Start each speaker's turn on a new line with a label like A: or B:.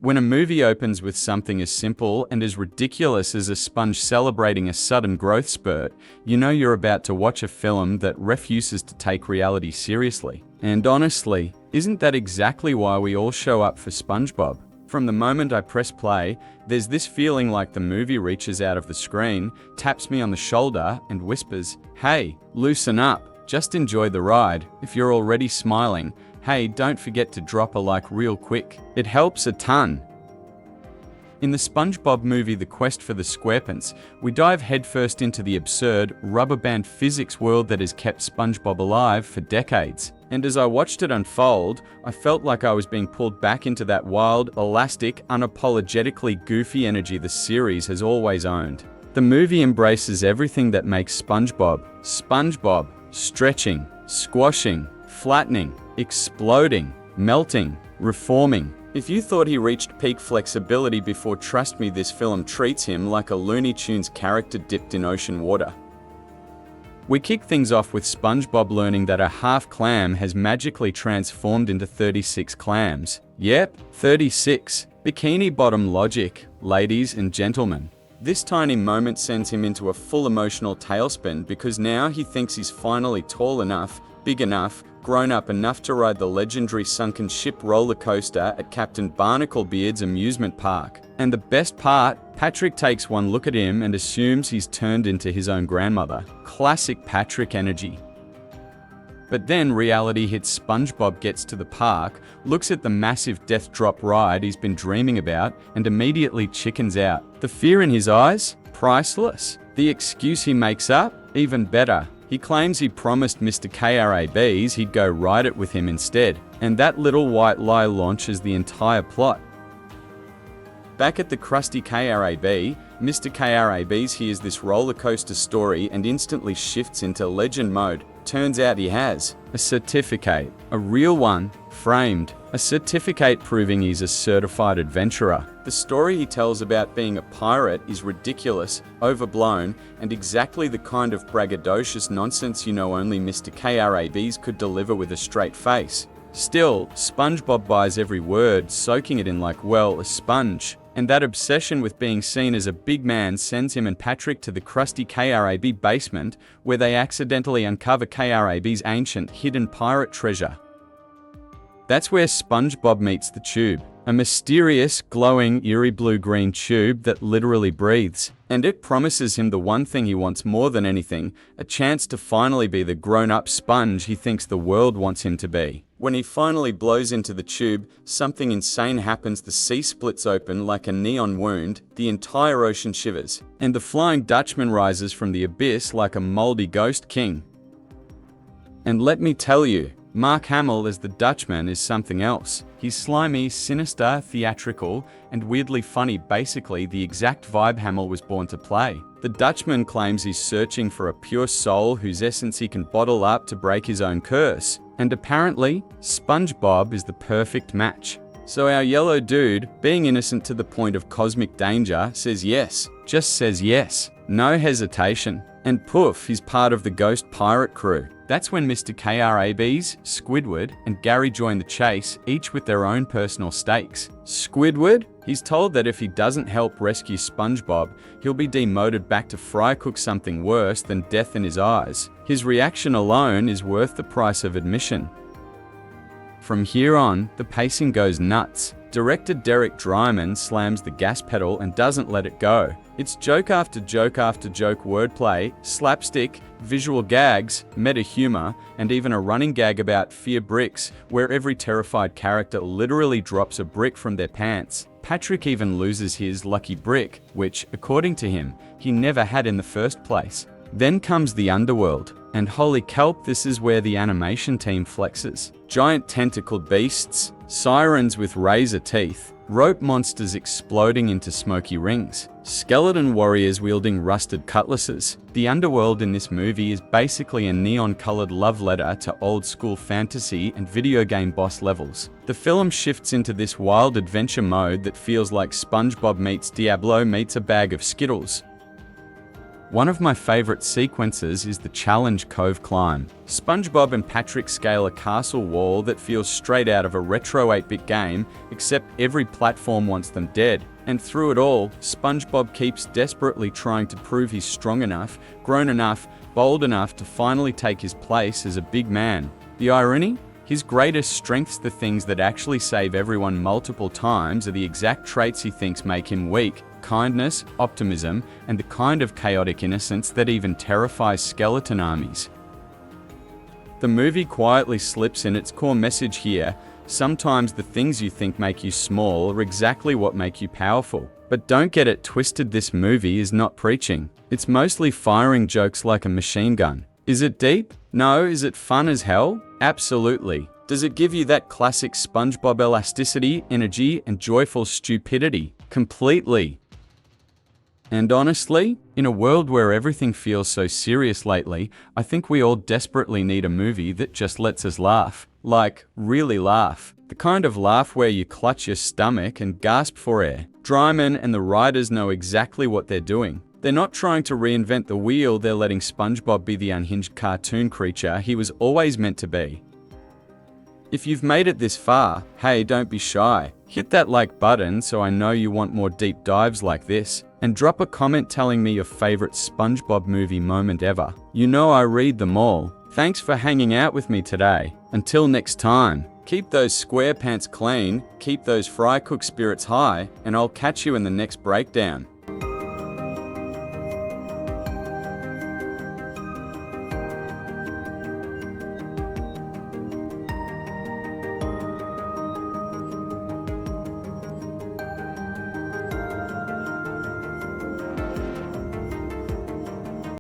A: When a movie opens with something as simple and as ridiculous as a sponge celebrating a sudden growth spurt, you know you're about to watch a film that refuses to take reality seriously. And honestly, isn't that exactly why we all show up for SpongeBob? From the moment I press play, there's this feeling like the movie reaches out of the screen, taps me on the shoulder, and whispers, "Hey, loosen up, just enjoy the ride." If you're already smiling, hey, don't forget to drop a like real quick. It helps a ton. In the SpongeBob movie The Quest for the SquarePants, we dive headfirst into the absurd, rubber band physics world that has kept SpongeBob alive for decades. And as I watched it unfold, I felt like I was being pulled back into that wild, elastic, unapologetically goofy energy the series has always owned. The movie embraces everything that makes SpongeBob, stretching, squashing, flattening, exploding, melting, reforming. If you thought he reached peak flexibility before, trust me, this film treats him like a Looney Tunes character dipped in ocean water. We kick things off with SpongeBob learning that a half clam has magically transformed into 36 clams. Yep, 36. Bikini bottom logic, ladies and gentlemen. This tiny moment sends him into a full emotional tailspin because now he thinks he's finally tall enough, big enough, grown up enough to ride the legendary sunken ship roller coaster at Captain Barnaclebeard's amusement park. And the best part, Patrick takes one look at him and assumes he's turned into his own grandmother. Classic Patrick energy. But then reality hits. SpongeBob gets to the park, looks at the massive death drop ride he's been dreaming about, and immediately chickens out. The fear in his eyes? Priceless. The excuse he makes up? Even better. He claims he promised Mr. Krabs he'd go ride it with him instead, and that little white lie launches the entire plot. Back at the Krusty Krab, Mr. Krabs hears this roller coaster story and instantly shifts into legend mode. Turns out he has a certificate, a real one, framed, a certificate proving he's a certified adventurer. The story he tells about being a pirate is ridiculous, overblown, and exactly the kind of braggadocious nonsense you know only Mr. Krabs could deliver with a straight face. Still, SpongeBob buys every word, soaking it in like, well, a sponge. And that obsession with being seen as a big man sends him and Patrick to the Krusty Krab basement, where they accidentally uncover Krab's ancient, hidden pirate treasure. That's where SpongeBob meets the tube, a mysterious, glowing, eerie blue-green tube that literally breathes. And it promises him the one thing he wants more than anything, a chance to finally be the grown-up sponge he thinks the world wants him to be. When he finally blows into the tube, something insane happens. The sea splits open like a neon wound, the entire ocean shivers, and the Flying Dutchman rises from the abyss like a moldy ghost king. And let me tell you, Mark Hamill as the Dutchman is something else. He's slimy, sinister, theatrical, and weirdly funny, basically the exact vibe Hamill was born to play. The Dutchman claims he's searching for a pure soul whose essence he can bottle up to break his own curse. And apparently, SpongeBob is the perfect match. So our yellow dude, being innocent to the point of cosmic danger, says yes. Just says yes. No hesitation. And poof, he's part of the ghost pirate crew. That's when Mr. Krabs, Squidward, and Gary join the chase, each with their own personal stakes. Squidward? He's told that if he doesn't help rescue SpongeBob, he'll be demoted back to fry cook, something worse than death in his eyes. His reaction alone is worth the price of admission. From here on, the pacing goes nuts. Director Derek Drymon slams the gas pedal and doesn't let it go. It's joke after joke after joke, wordplay, slapstick, visual gags, meta humor, and even a running gag about fear bricks, where every terrified character literally drops a brick from their pants. Patrick even loses his lucky brick, which, according to him, he never had in the first place. Then comes the Underworld, and holy kelp, this is where the animation team flexes. Giant tentacled beasts, sirens with razor teeth, rope monsters exploding into smoky rings, skeleton warriors wielding rusted cutlasses. The Underworld in this movie is basically a neon-colored love letter to old-school fantasy and video game boss levels. The film shifts into this wild adventure mode that feels like SpongeBob meets Diablo meets a bag of Skittles. One of my favorite sequences is the Challenge Cove climb. SpongeBob and Patrick scale a castle wall that feels straight out of a retro 8-bit game, except every platform wants them dead. And through it all, SpongeBob keeps desperately trying to prove he's strong enough, grown enough, bold enough to finally take his place as a big man. The irony? His greatest strengths, the things that actually save everyone multiple times, are the exact traits he thinks make him weak. Kindness, optimism, and the kind of chaotic innocence that even terrifies skeleton armies. The movie quietly slips in its core message here. Sometimes the things you think make you small are exactly what make you powerful. But don't get it twisted, this movie is not preaching. It's mostly firing jokes like a machine gun. Is it deep? No. Is it fun as hell? Absolutely. Does it give you that classic SpongeBob elasticity, energy, and joyful stupidity? Completely. And honestly, in a world where everything feels so serious lately, I think we all desperately need a movie that just lets us laugh. Like, really laugh. The kind of laugh where you clutch your stomach and gasp for air. Dryman and the writers know exactly what they're doing. They're not trying to reinvent the wheel, they're letting SpongeBob be the unhinged cartoon creature he was always meant to be. If you've made it this far, hey, don't be shy. Hit that like button so I know you want more deep dives like this, and drop a comment telling me your favorite SpongeBob movie moment ever. You know I read them all. Thanks for hanging out with me today. Until next time, keep those SquarePants clean, keep those fry cook spirits high, and I'll catch you in the next breakdown.